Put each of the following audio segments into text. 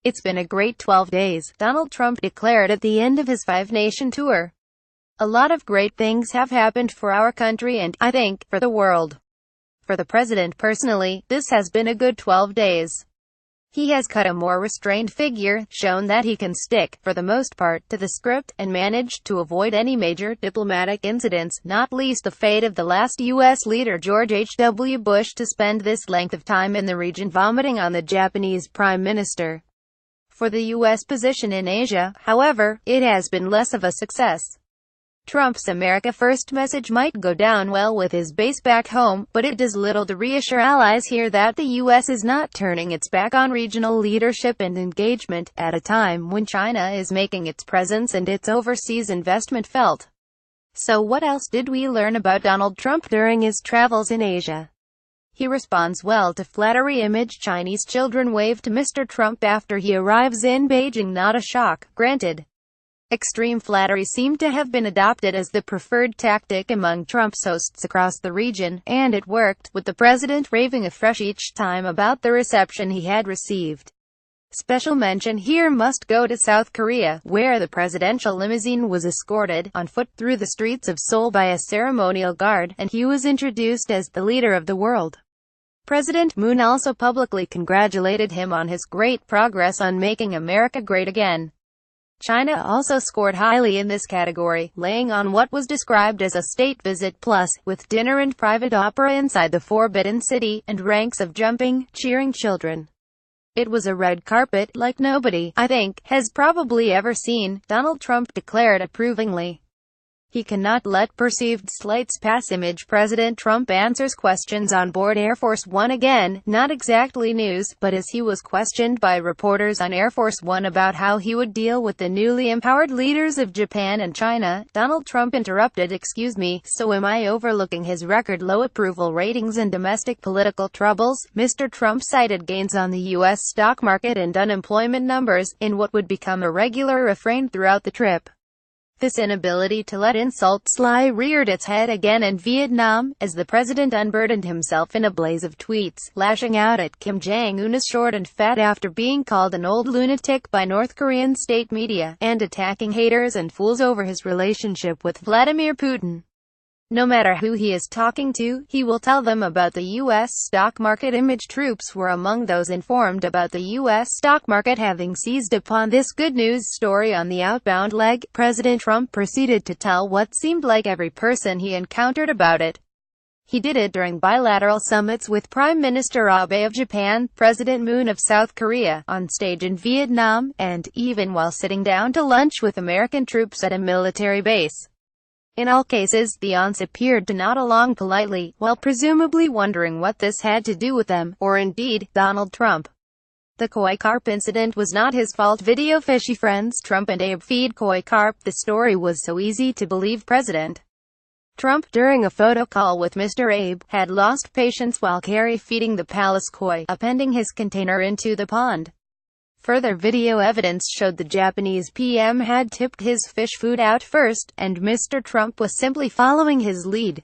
It's been a great 12 days, Donald Trump declared at the end of his five-nation tour. A lot of great things have happened for our country and, I think, for the world. For the president personally, this has been a good 12 days. He has cut a more restrained figure, shown that he can stick, for the most part, to the script, and managed to avoid any major diplomatic incidents, not least the fate of the last U.S. leader George H.W. Bush to spend this length of time in the region vomiting on the Japanese Prime Minister. For the U.S. position in Asia, however, it has been less of a success. Trump's America First message might go down well with his base back home, but it does little to reassure allies here that the U.S. is not turning its back on regional leadership and engagement, at a time when China is making its presence and its overseas investment felt. So what else did we learn about Donald Trump during his travels in Asia? He responds well to flattery. Image: Chinese children wave to Mr. Trump after he arrives in Beijing. Not a shock, granted. Extreme flattery seemed to have been adopted as the preferred tactic among Trump's hosts across the region, and it worked, with the president raving afresh each time about the reception he had received. Special mention here must go to South Korea, where the presidential limousine was escorted, on foot, through the streets of Seoul by a ceremonial guard, and he was introduced as the leader of the world. President Moon also publicly congratulated him on his great progress on making America great again. China also scored highly in this category, laying on what was described as a state visit plus, with dinner and private opera inside the Forbidden City, and ranks of jumping, cheering children. It was a red carpet like nobody, I think, has probably ever seen, Donald Trump declared approvingly. He cannot let perceived slights pass. Image: President Trump answers questions on board Air Force One again, not exactly news, but as he was questioned by reporters on Air Force One about how he would deal with the newly empowered leaders of Japan and China, Donald Trump interrupted, "Excuse me, so am I overlooking his record-low approval ratings and domestic political troubles?" Mr. Trump cited gains on the U.S. stock market and unemployment numbers, in what would become a regular refrain throughout the trip. This inability to let insults lie reared its head again in Vietnam, as the president unburdened himself in a blaze of tweets, lashing out at Kim Jong-un as short and fat after being called an old lunatic by North Korean state media, and attacking haters and fools over his relationship with Vladimir Putin. No matter who he is talking to, he will tell them about the U.S. stock market. Image: Troops were among those informed about the U.S. stock market. Having seized upon this good news story on the outbound leg, President Trump proceeded to tell what seemed like every person he encountered about it. He did it during bilateral summits with Prime Minister Abe of Japan, President Moon of South Korea, on stage in Vietnam, and even while sitting down to lunch with American troops at a military base. In all cases, the aunts appeared to nod along politely, while presumably wondering what this had to do with them, or indeed, Donald Trump. The koi carp incident was not his fault. Video: Fishy friends Trump and Abe feed koi carp. The story was so easy to believe. President Trump, during a photo call with Mr. Abe, had lost patience while carry feeding the palace koi, appending his container into the pond. Further video evidence showed the Japanese PM had tipped his fish food out first, and Mr. Trump was simply following his lead.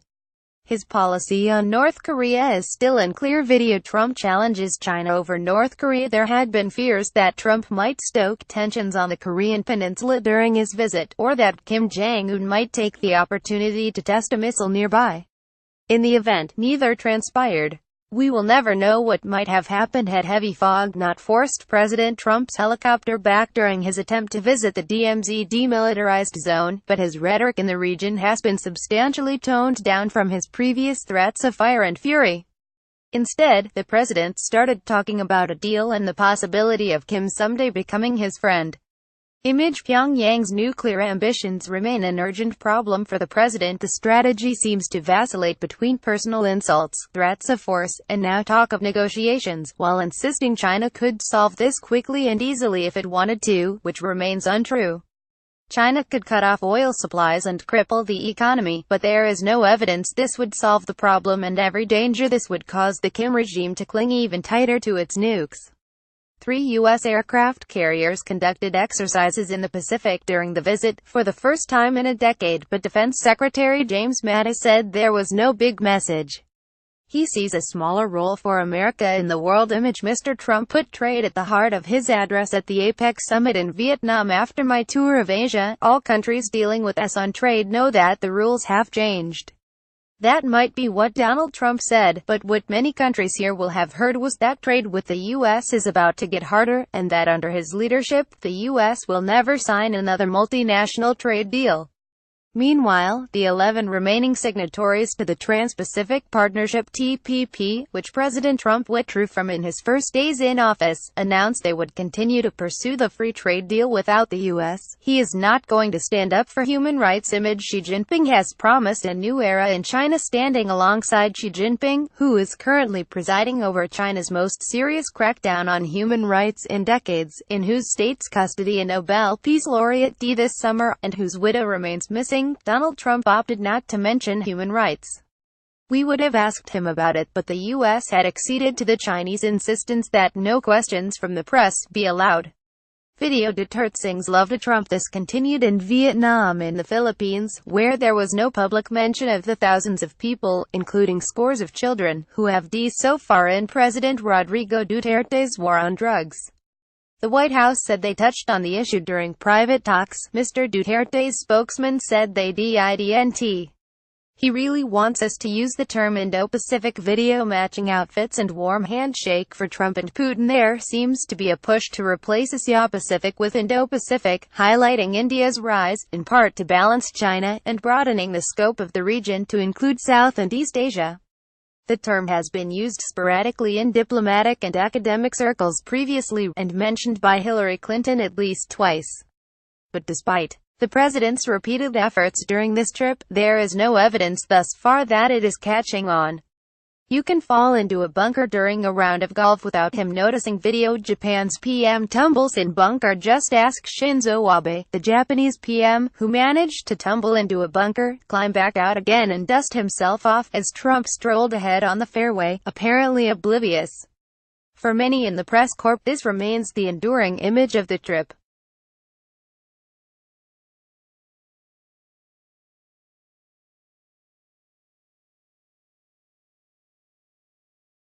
His policy on North Korea is still unclear. Video: Trump challenges China over North Korea. There had been fears that Trump might stoke tensions on the Korean peninsula during his visit, or that Kim Jong-un might take the opportunity to test a missile nearby. In the event, neither transpired. We will never know what might have happened had heavy fog not forced President Trump's helicopter back during his attempt to visit the DMZ demilitarized zone, but his rhetoric in the region has been substantially toned down from his previous threats of fire and fury. Instead, the president started talking about a deal and the possibility of Kim someday becoming his friend. Image: Pyongyang's nuclear ambitions remain an urgent problem for the president. The strategy seems to vacillate between personal insults, threats of force, and now talk of negotiations, while insisting China could solve this quickly and easily if it wanted to, which remains untrue. China could cut off oil supplies and cripple the economy, but there is no evidence this would solve the problem, and every danger this would cause the Kim regime to cling even tighter to its nukes. 3 U.S. aircraft carriers conducted exercises in the Pacific during the visit, for the first time in a decade, but Defense Secretary James Mattis said there was no big message. He sees a smaller role for America in the world image. Mr. Trump put trade at the heart of his address at the APEC summit in Vietnam. After my tour of Asia, all countries dealing with us on trade know that the rules have changed. That might be what Donald Trump said, but what many countries here will have heard was that trade with the U.S. is about to get harder, and that under his leadership, the U.S. will never sign another multinational trade deal. Meanwhile, the 11 remaining signatories to the Trans-Pacific Partnership (TPP), which President Trump withdrew from in his first days in office, announced they would continue to pursue the free trade deal without the U.S. He is not going to stand up for human rights. Image. Xi Jinping has promised a new era in China. Standing alongside Xi Jinping, who is currently presiding over China's most serious crackdown on human rights in decades, in whose state's custody a Nobel Peace Laureate died this summer, and whose widow remains missing, Donald Trump opted not to mention human rights. We would have asked him about it, but the U.S. had acceded to the Chinese insistence that no questions from the press be allowed. Video. Duterte love to Trump. This continued in Vietnam. In the Philippines, where there was no public mention of the thousands of people, including scores of children, who have died so far in President Rodrigo Duterte's war on drugs. The White House said they touched on the issue during private talks. Mr. Duterte's spokesman said they didn't. He really wants us to use the term Indo-Pacific. Video. Matching outfits and warm handshake for Trump and Putin. There seems to be a push to replace Asia-Pacific with Indo-Pacific, highlighting India's rise, in part to balance China, and broadening the scope of the region to include South and East Asia. The term has been used sporadically in diplomatic and academic circles previously, and mentioned by Hillary Clinton at least twice. But despite the president's repeated efforts during this trip, there is no evidence thus far that it is catching on. You can fall into a bunker during a round of golf without him noticing. Video. Japan's PM tumbles in bunker. Just ask Shinzo Abe, the Japanese PM, who managed to tumble into a bunker, climb back out again and dust himself off, as Trump strolled ahead on the fairway, apparently oblivious. For many in the press corps, this remains the enduring image of the trip.